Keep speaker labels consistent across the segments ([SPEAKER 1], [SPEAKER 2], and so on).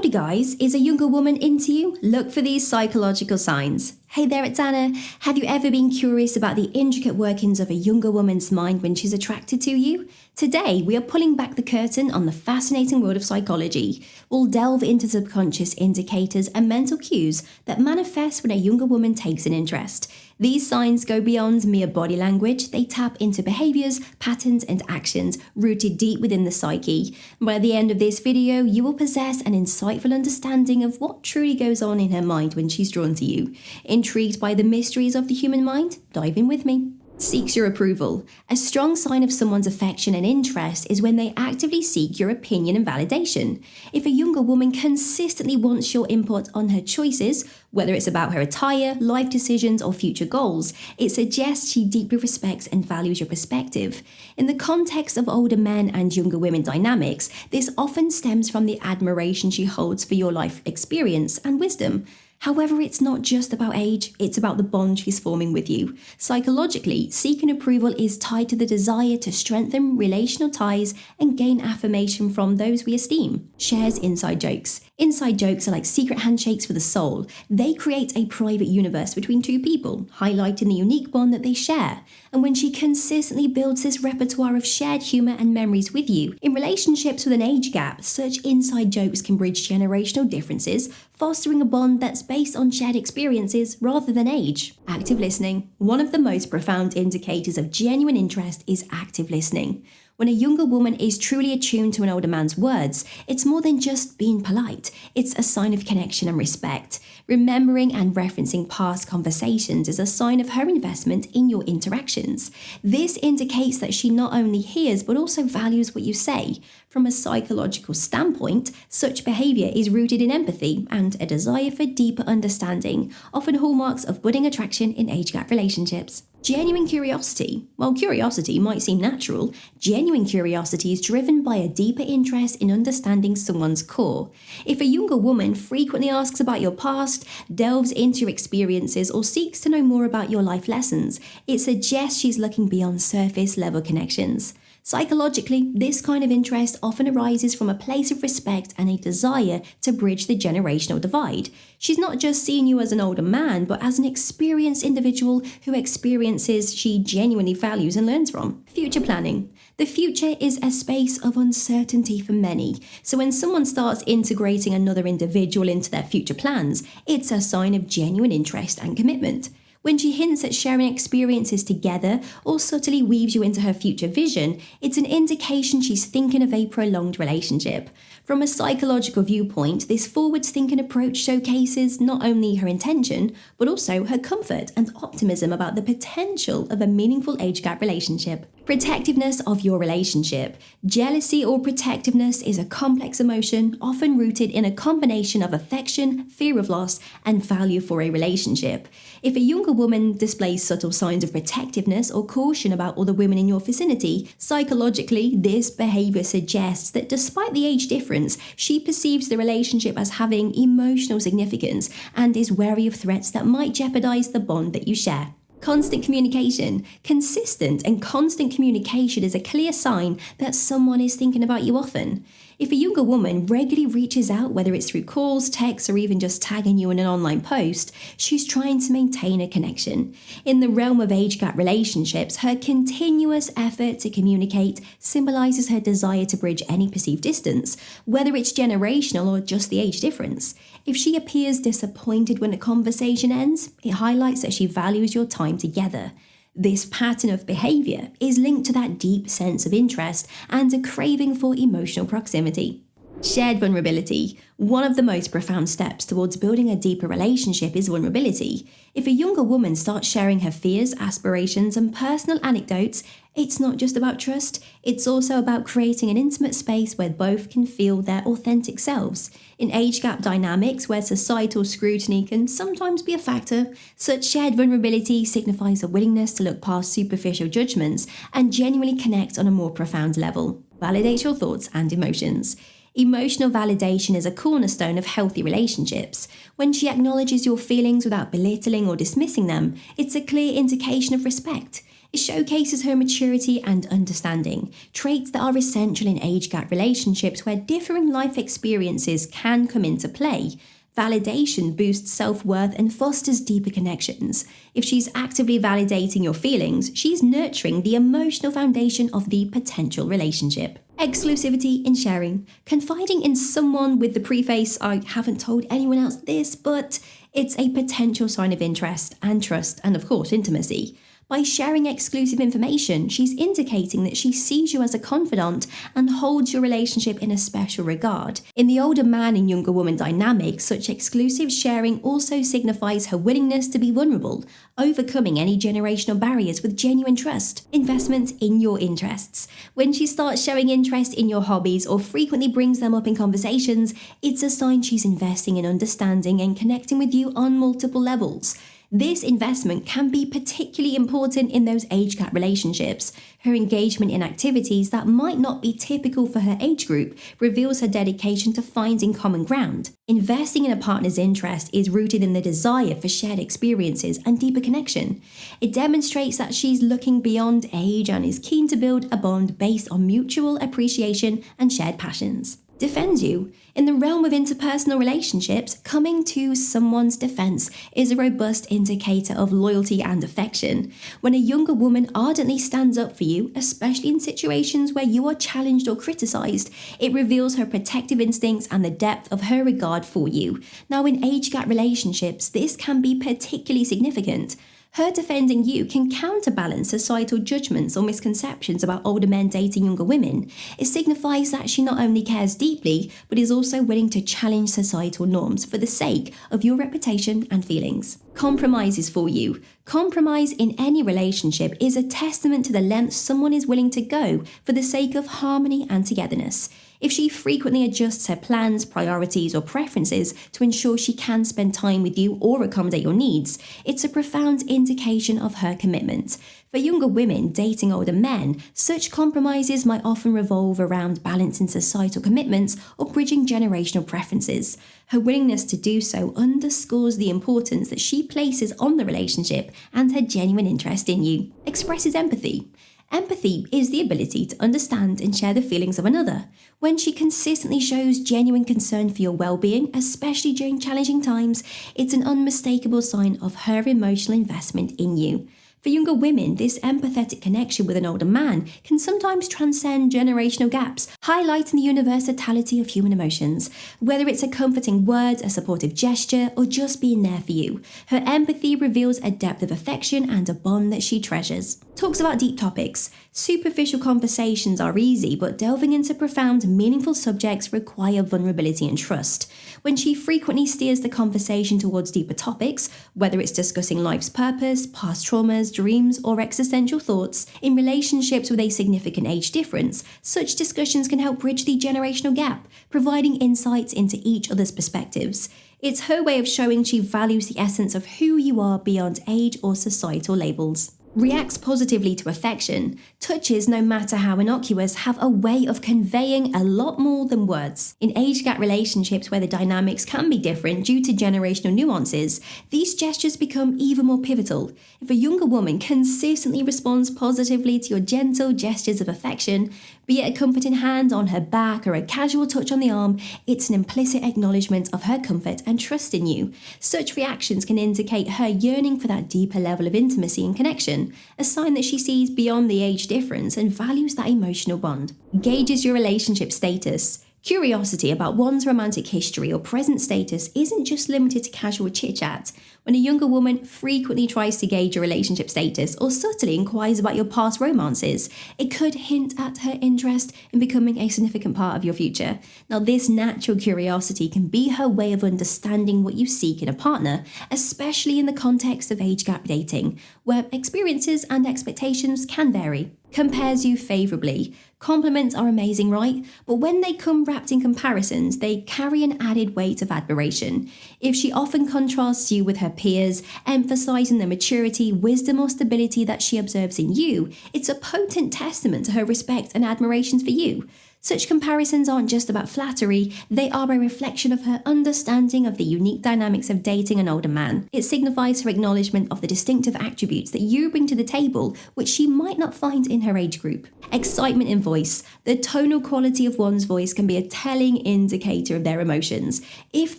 [SPEAKER 1] Howdy guys, is a younger woman into you? Look for these psychological signs. Hey there, it's Anna. Have you ever been curious about the intricate workings of a younger woman's mind when she's attracted to you? Today, we are pulling back the curtain on the fascinating world of psychology. We'll delve into subconscious indicators and mental cues that manifest when a younger woman takes an interest. These signs go beyond mere body language. They tap into behaviors, patterns, and actions rooted deep within the psyche. By the end of this video, you will possess an insightful understanding of what truly goes on in her mind when she's drawn to you. Intrigued by the mysteries of the human mind? Dive in with me. Seeks your approval. A strong sign of someone's affection and interest is when they actively seek your opinion and validation. If a younger woman consistently wants your input on her choices, whether it's about her attire, life decisions, or future goals, it suggests she deeply respects and values your perspective. In the context of older men and younger women dynamics, this often stems from the admiration she holds for your life experience and wisdom. However, it's not just about age, it's about the bond she's forming with you. Psychologically, seeking approval is tied to the desire to strengthen relational ties and gain affirmation from those we esteem. Shares inside jokes. Inside jokes are like secret handshakes for the soul. They create a private universe between two people, highlighting the unique bond that they share. And when she consistently builds this repertoire of shared humor and memories with you, in relationships with an age gap, such inside jokes can bridge generational differences, fostering a bond that's based on shared experiences rather than age. Active listening. One of the most profound indicators of genuine interest is active listening. When a younger woman is truly attuned to an older man's words, it's more than just being polite. It's a sign of connection and respect. Remembering and referencing past conversations is a sign of her investment in your interactions. This indicates that she not only hears but also values what you say. From a psychological standpoint, such behavior is rooted in empathy and a desire for deeper understanding, often hallmarks of budding attraction in age gap relationships. Genuine curiosity. While curiosity might seem natural, genuine curiosity is driven by a deeper interest in understanding someone's core. If a younger woman frequently asks about your past, delves into your experiences, or seeks to know more about your life lessons, it suggests she's looking beyond surface level connections. Psychologically, this kind of interest often arises from a place of respect and a desire to bridge the generational divide. She's not just seeing you as an older man, but as an experienced individual who experiences she genuinely values and learns from. Future planning. The future is a space of uncertainty for many, so when someone starts integrating another individual into their future plans, it's a sign of genuine interest and commitment. When she hints at sharing experiences together or subtly weaves you into her future vision, it's an indication she's thinking of a prolonged relationship. From a psychological viewpoint, this forward-thinking approach showcases not only her intention, but also her comfort and optimism about the potential of a meaningful age gap relationship. Protectiveness of your relationship. Jealousy or protectiveness is a complex emotion, often rooted in a combination of affection, fear of loss, and value for a relationship. If a younger woman displays subtle signs of protectiveness or caution about other women in your vicinity, psychologically, this behavior suggests that despite the age difference, she perceives the relationship as having emotional significance and is wary of threats that might jeopardize the bond that you share. Constant communication. Consistent and constant communication is a clear sign that someone is thinking about you often. If a younger woman regularly reaches out, whether it's through calls, texts, or even just tagging you in an online post, she's trying to maintain a connection. In the realm of age gap relationships, her continuous effort to communicate symbolizes her desire to bridge any perceived distance, whether it's generational or just the age difference. If she appears disappointed when a conversation ends, it highlights that she values your time together. This pattern of behavior is linked to that deep sense of interest and a craving for emotional proximity. Shared vulnerability. One of the most profound steps towards building a deeper relationship is vulnerability. If a younger woman starts sharing her fears, aspirations, and personal anecdotes, it's not just about trust, it's also about creating an intimate space where both can feel their authentic selves. In age gap dynamics, where societal scrutiny can sometimes be a factor, such shared vulnerability signifies a willingness to look past superficial judgments and genuinely connect on a more profound level. Validate your thoughts and emotions. Emotional validation is a cornerstone of healthy relationships. When she acknowledges your feelings without belittling or dismissing them, it's a clear indication of respect. It showcases her maturity and understanding, traits that are essential in age gap relationships where differing life experiences can come into play. Validation boosts self-worth and fosters deeper connections. If she's actively validating your feelings, she's nurturing the emotional foundation of the potential relationship. Exclusivity in sharing. Confiding in someone with the preface, I haven't told anyone else this, but it's a potential sign of interest and trust and, of course, intimacy. By sharing exclusive information, she's indicating that she sees you as a confidant and holds your relationship in a special regard. In the older man and younger woman dynamic, such exclusive sharing also signifies her willingness to be vulnerable, overcoming any generational barriers with genuine trust. Investment in your interests. When she starts showing interest in your hobbies or frequently brings them up in conversations, it's a sign she's investing in understanding and connecting with you on multiple levels. This investment can be particularly important in those age gap relationships. Her engagement in activities that might not be typical for her age group reveals her dedication to finding common ground. Investing in a partner's interest is rooted in the desire for shared experiences and deeper connection. It demonstrates that she's looking beyond age and is keen to build a bond based on mutual appreciation and shared passions. Defends you. In the realm of interpersonal relationships, coming to someone's defense is a robust indicator of loyalty and affection. When a younger woman ardently stands up for you, especially in situations where you are challenged or criticized, it reveals her protective instincts and the depth of her regard for you. Now, in age gap relationships, this can be particularly significant. Her defending you can counterbalance societal judgments or misconceptions about older men dating younger women. It signifies that she not only cares deeply, but is also willing to challenge societal norms for the sake of your reputation and feelings. Compromises for you. Compromise in any relationship is a testament to the lengths someone is willing to go for the sake of harmony and togetherness. If she frequently adjusts her plans, priorities, or preferences to ensure she can spend time with you or accommodate your needs, it's a profound indication of her commitment. For younger women dating older men, such compromises might often revolve around balancing societal commitments or bridging generational preferences. Her willingness to do so underscores the importance that she places on the relationship and her genuine interest in you. Expresses empathy. Empathy is the ability to understand and share the feelings of another. When she consistently shows genuine concern for your well-being, especially during challenging times, it's an unmistakable sign of her emotional investment in you. For younger women, this empathetic connection with an older man can sometimes transcend generational gaps, highlighting the universality of human emotions. Whether it's a comforting word, a supportive gesture, or just being there for you, her empathy reveals a depth of affection and a bond that she treasures. Talks about deep topics. Superficial conversations are easy, but delving into profound, meaningful subjects require vulnerability and trust. When she frequently steers the conversation towards deeper topics, whether it's discussing life's purpose, past traumas, dreams, or existential thoughts, in relationships with a significant age difference, such discussions can help bridge the generational gap, providing insights into each other's perspectives. It's her way of showing she values the essence of who you are beyond age or societal labels. Reacts positively to affection. Touches, no matter how innocuous, have a way of conveying a lot more than words. In age gap relationships where the dynamics can be different due to generational nuances, these gestures become even more pivotal. If a younger woman consistently responds positively to your gentle gestures of affection, be it a comforting hand on her back or a casual touch on the arm, it's an implicit acknowledgement of her comfort and trust in you. Such reactions can indicate her yearning for that deeper level of intimacy and connection, a sign that she sees beyond the age difference and values that emotional bond. Gauges your relationship status. Curiosity about one's romantic history or present status isn't just limited to casual chit-chat. When a younger woman frequently tries to gauge your relationship status or subtly inquires about your past romances, it could hint at her interest in becoming a significant part of your future. Now, this natural curiosity can be her way of understanding what you seek in a partner, especially in the context of age gap dating, where experiences and expectations can vary. Compares you favorably. Compliments are amazing, right? But when they come wrapped in comparisons, they carry an added weight of admiration. If she often contrasts you with her peers, emphasizing the maturity, wisdom, or stability that she observes in you, it's a potent testament to her respect and admiration for you. Such comparisons aren't just about flattery, they are a reflection of her understanding of the unique dynamics of dating an older man. It signifies her acknowledgement of the distinctive attributes that you bring to the table, which she might not find in her age group. Excitement in voice. The tonal quality of one's voice can be a telling indicator of their emotions. If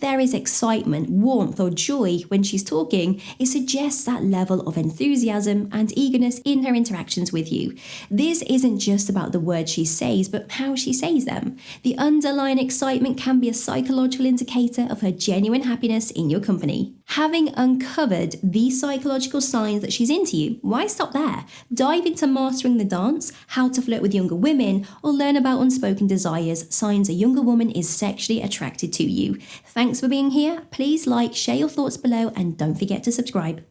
[SPEAKER 1] there is excitement, warmth, or joy when she's talking, it suggests that level of enthusiasm and eagerness in her interactions with you. This isn't just about the words she says, but how she says them. The underlying excitement can be a psychological indicator of her genuine happiness in your company. Having uncovered these psychological signs that she's into you, why stop there? Dive into mastering the dance, how to flirt with younger women, or learn about unspoken desires, signs a younger woman is sexually attracted to you. Thanks for being here. Please like, share your thoughts below, and don't forget to subscribe.